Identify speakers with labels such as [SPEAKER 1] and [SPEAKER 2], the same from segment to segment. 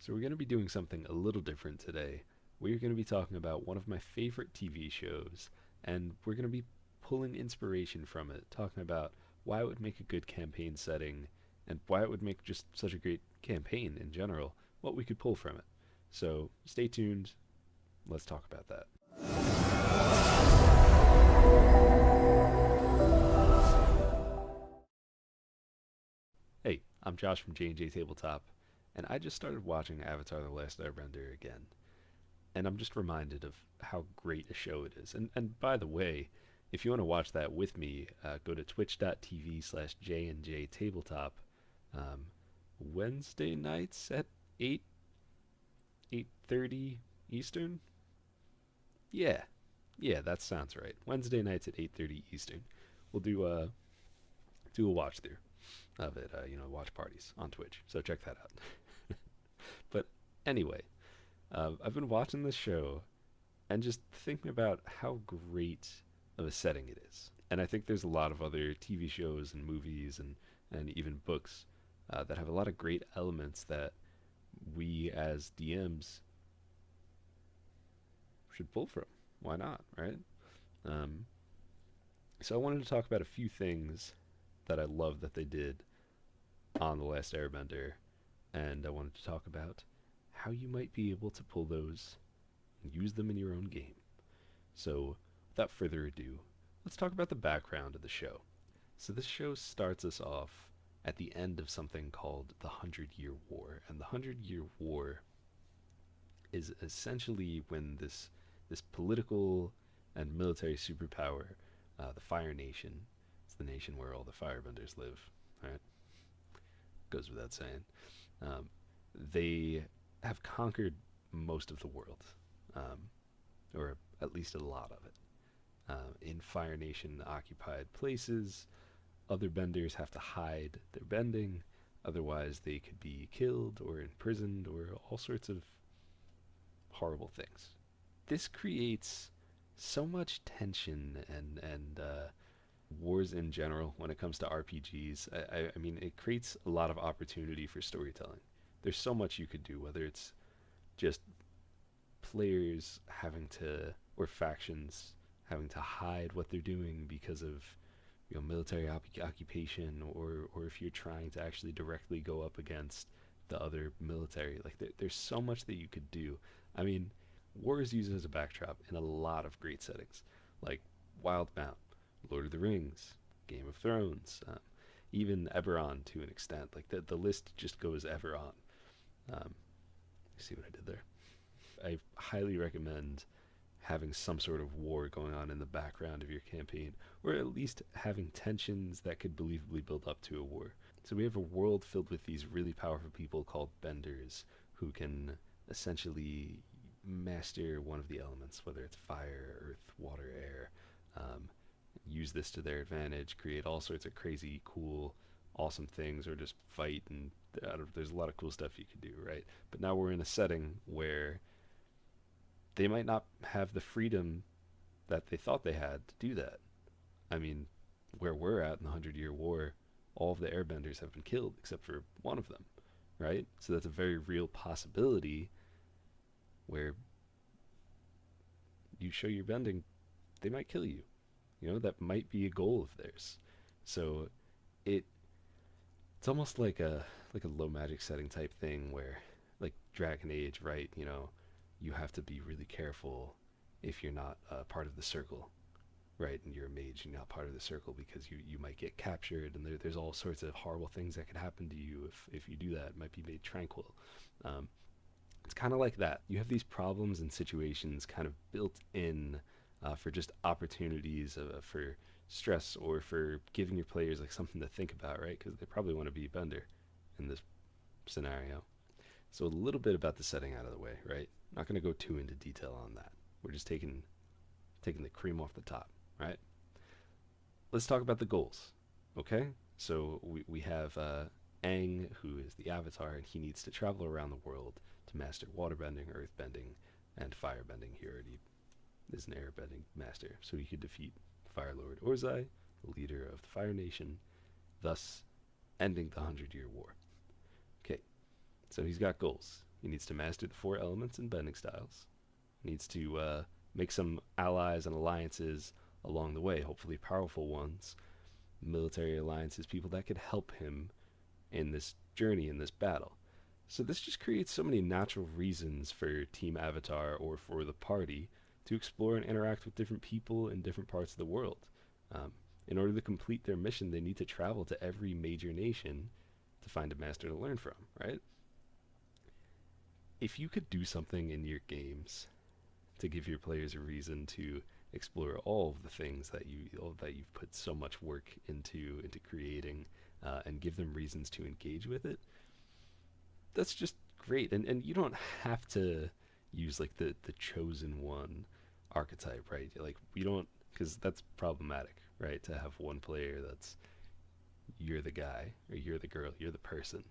[SPEAKER 1] So we're going to be doing something a little different today. We're going to be talking about one of my favorite TV shows, and we're going to be pulling inspiration from it, talking about why it would make a good campaign setting, and why it would make just such a great campaign in general, what we could pull from it. So stay tuned. Let's talk about that. Hey, I'm Josh from JNJtabletop, and I just started watching Avatar The Last Airbender again. And I'm just reminded of how great a show it is. And by the way, if you want to watch that with me, go to twitch.tv/JNJtabletop um, Wednesday nights at 8:30 Eastern. Yeah, yeah, that sounds right. Wednesday nights at 8:30 Eastern. We'll do a watch through of it. Watch parties on Twitch. So check that out. But anyway, I've been watching this show and just thinking about how great of a setting it is. And I think there's a lot of other TV shows and movies and even books that have a lot of great elements that we as DMs should pull from. Why not, right? Um, so I wanted to talk about a few things that I love that they did on The Last Airbender, and I wanted to talk about how you might be able to pull those and use them in your own game. So, without further ado, let's talk about the background of the show. So, this show starts us off at the end of something called the Hundred-Year War, and the Hundred-Year War is essentially when this political and military superpower, the Fire Nation, it's the nation where all the firebenders live, right? Goes without saying. Um, they have conquered most of the world, um, or at least a lot of it. In Fire Nation occupied places, other benders have to hide their bending, otherwise, they could be killed or imprisoned or all sorts of horrible things. This creates so much tension and wars in general when it comes to RPGs. I mean, it creates a lot of opportunity for storytelling. There's so much you could do, whether it's just players having to, or factions having to hide what they're doing because of military occupation, or if you're trying to actually directly go up against the other military. Like there's so much that you could do. I mean, war is used as a backdrop in a lot of great settings, like Wildbound, Lord of the Rings, Game of Thrones, even Eberron to an extent. Like the list just goes ever on. Um, see what I did there? I highly recommend having some sort of war going on in the background of your campaign, or at least having tensions that could believably build up to a war. So we have a world filled with these really powerful people called benders who can essentially master one of the elements, whether it's fire, earth, water, air, um, use this to their advantage, create all sorts of crazy, cool, awesome things, or just fight. And there's a lot of cool stuff you could do, right? But now we're in a setting where they might not have the freedom that they thought they had to do that. I mean, where we're at in the Hundred-Year War, all of the airbenders have been killed except for one of them, right? So that's a very real possibility where you show your bending, they might kill you. That might be a goal of theirs. So it it's almost like a low magic setting type thing where like Dragon Age, right? You have to be really careful if you're not part of the circle, right? And you're a mage, you're not part of the circle because you might get captured, and there's all sorts of horrible things that could happen to you if you do that. It might be made tranquil. Um, it's kind of like that. You have these problems and situations kind of built in for just opportunities for stress or for giving your players like something to think about, right? Because they probably want to be a bender in this scenario. So a little bit about the setting out of the way, right? Not going to go too into detail on that. We're just taking the cream off the top, right? Let's talk about the goals, okay? So we have Aang, who is the Avatar, and he needs to travel around the world to master waterbending, earthbending, and firebending. He already is an airbending master, so he could defeat Fire Lord Ozai, the leader of the Fire Nation, thus ending the Hundred-Year War. Okay, so he's got goals. He needs to master the 4 elements and bending styles. He needs to make some allies and alliances along the way, hopefully powerful ones, military alliances, people that could help him in this journey, in this battle. So this just creates so many natural reasons for Team Avatar or for the party to explore and interact with different people in different parts of the world. Um, in order to complete their mission, they need to travel to every major nation to find a master to learn from, right? If you could do something in your games to give your players a reason to explore all of the things that you've put so much work into creating, and give them reasons to engage with it, that's just great. And you don't have to use like the chosen one archetype, right? Like we don't, because that's problematic, right? To have one player that's, you're the guy or you're the girl, you're the person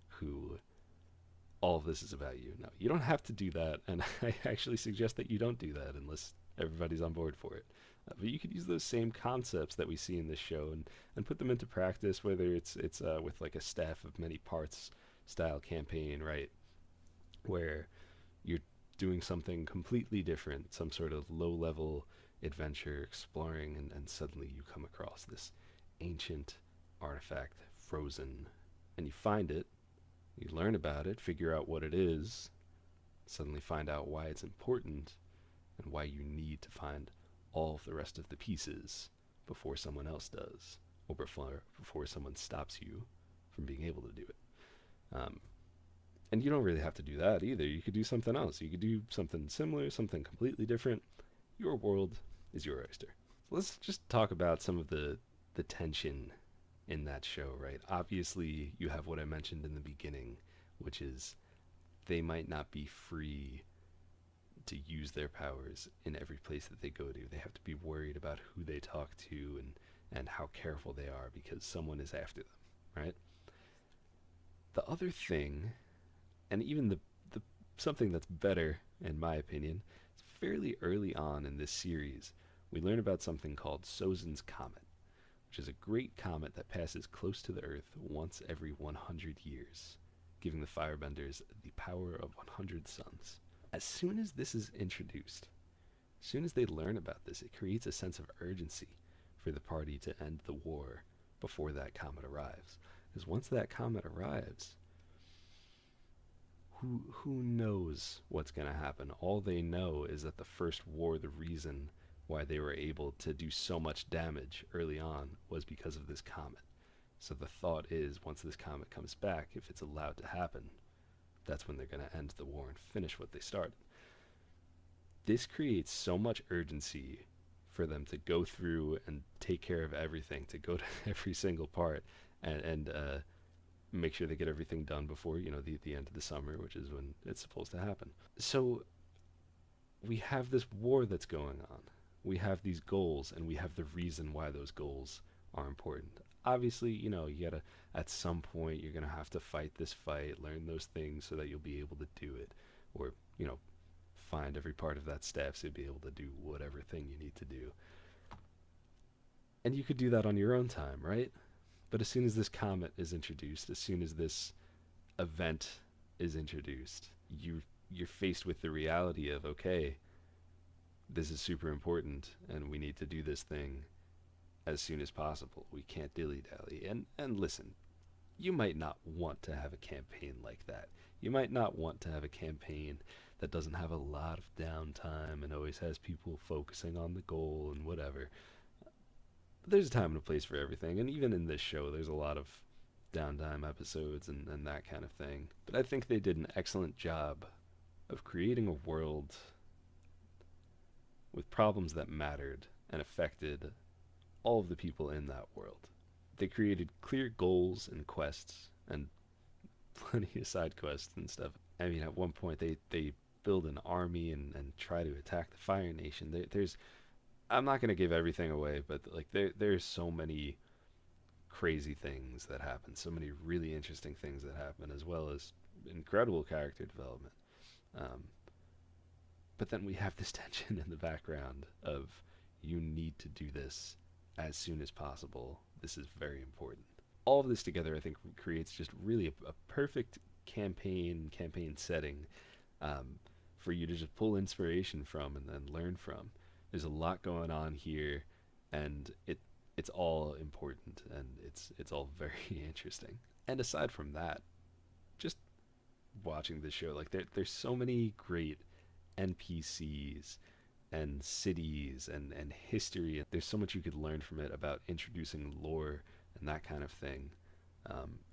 [SPEAKER 1] who all of this is about you. No, you don't have to do that, and I actually suggest that you don't do that unless everybody's on board for it. But you could use those same concepts that we see in this show and put them into practice, whether it's with like a staff of many parts style campaign, right? Where you're doing something completely different, some sort of low level adventure exploring, and suddenly you come across this ancient artifact frozen, and you find it, you learn about it, figure out what it is, suddenly find out why it's important and why you need to find all of the rest of the pieces before someone else does, or before someone stops you from being able to do it. Um, and you don't really have to do that either. You could do something else. You could do something similar, something completely different. Your world is your oyster. So let's just talk about some of the tension in that show, right? Obviously, you have what I mentioned in the beginning, which is they might not be free to use their powers in every place that they go to. They have to be worried about who they talk to and how careful they are because someone is after them, right? The other thing, and even the something that's better in my opinion, is fairly early on in this series, we learn about something called Sozin's Comet, which is a great comet that passes close to the Earth once every 100 years, giving the Firebenders the power of 100 suns. As soon as this is introduced, as soon as they learn about this, it creates a sense of urgency for the party to end the war before that comet arrives. Because once that comet arrives, who knows what's going to happen? All they know is that the first war, the reason why they were able to do so much damage early on was because of this comet. So the thought is, once this comet comes back, if it's allowed to happen, that's when they're going to end the war and finish what they started. This creates so much urgency for them to go through and take care of everything, to go to every single part and make sure they get everything done before, the end of the summer, which is when it's supposed to happen. So we have this war that's going on. We have these goals, and we have the reason why those goals are important. Obviously, you gotta, at some point, you're gonna have to fight this fight, learn those things so that you'll be able to do it, or, find every part of that staff so you'll be able to do whatever thing you need to do. And you could do that on your own time, right? But as soon as this comet is introduced, as soon as this event is introduced, you're faced with the reality of, okay, this is super important and we need to do this thing as soon as possible. We can't dilly-dally. And listen, you might not want to have a campaign like that. You might not want to have a campaign that doesn't have a lot of downtime and always has people focusing on the goal and whatever. But there's a time and a place for everything, and even in this show, there's a lot of downtime episodes and that kind of thing. But I think they did an excellent job of creating a world with problems that mattered and affected all of the people in that world. They created clear goals and quests and plenty of side quests and stuff. I mean, at one point they build an army and try to attack the Fire Nation. There's I'm not gonna give everything away, but like there's so many crazy things that happen, so many really interesting things that happen, as well as incredible character development. Um, but then we have this tension in the background of you need to do this as soon as possible. This is very important. All of this together, I think, creates just really a perfect campaign setting um, for you to just pull inspiration from and then learn from. There's a lot going on here, and it's all important and it's all very interesting. And aside from that, just watching this show, like there's so many great NPCs and cities and history. There's so much you could learn from it about introducing lore and that kind of thing.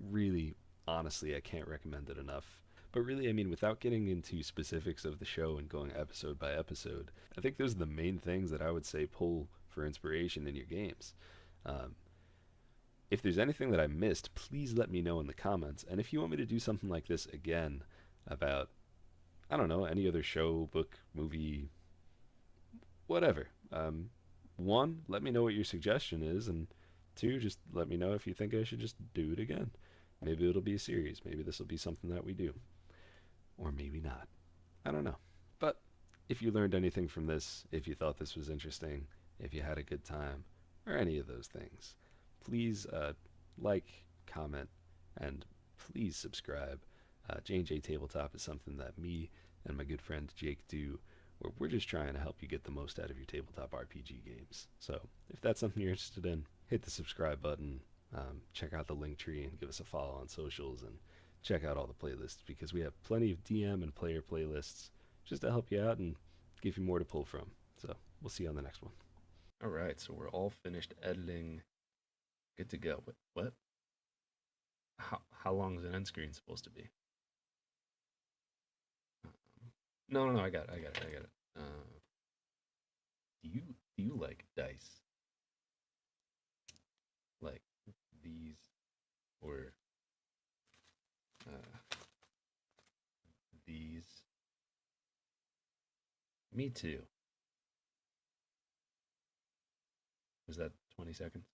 [SPEAKER 1] Really, honestly, I can't recommend it enough. But really, I mean, without getting into specifics of the show and going episode by episode, I think those are the main things that I would say pull for inspiration in your games. Um, if there's anything that I missed, please let me know in the comments. And if you want me to do something like this again about, I don't know, any other show, book, movie, whatever. One, let me know what your suggestion is, and two, just let me know if you think I should just do it again. Maybe it'll be a series. Maybe this will be something that we do, or maybe not. I don't know. But if you learned anything from this, if you thought this was interesting, if you had a good time, or any of those things, please like, comment, and please subscribe. JNJtabletop is something that me and my good friend Jake do, where we're just trying to help you get the most out of your tabletop RPG games. So if that's something you're interested in, hit the subscribe button, check out the link tree, and give us a follow on socials, and check out all the playlists because we have plenty of DM and player playlists just to help you out and give you more to pull from. So we'll see you on the next one. All right, so we're all finished editing. Good to go. What? How long is an end screen supposed to be? No. I got it. Do you like dice? Like these or these? Me too. Was that 20 seconds?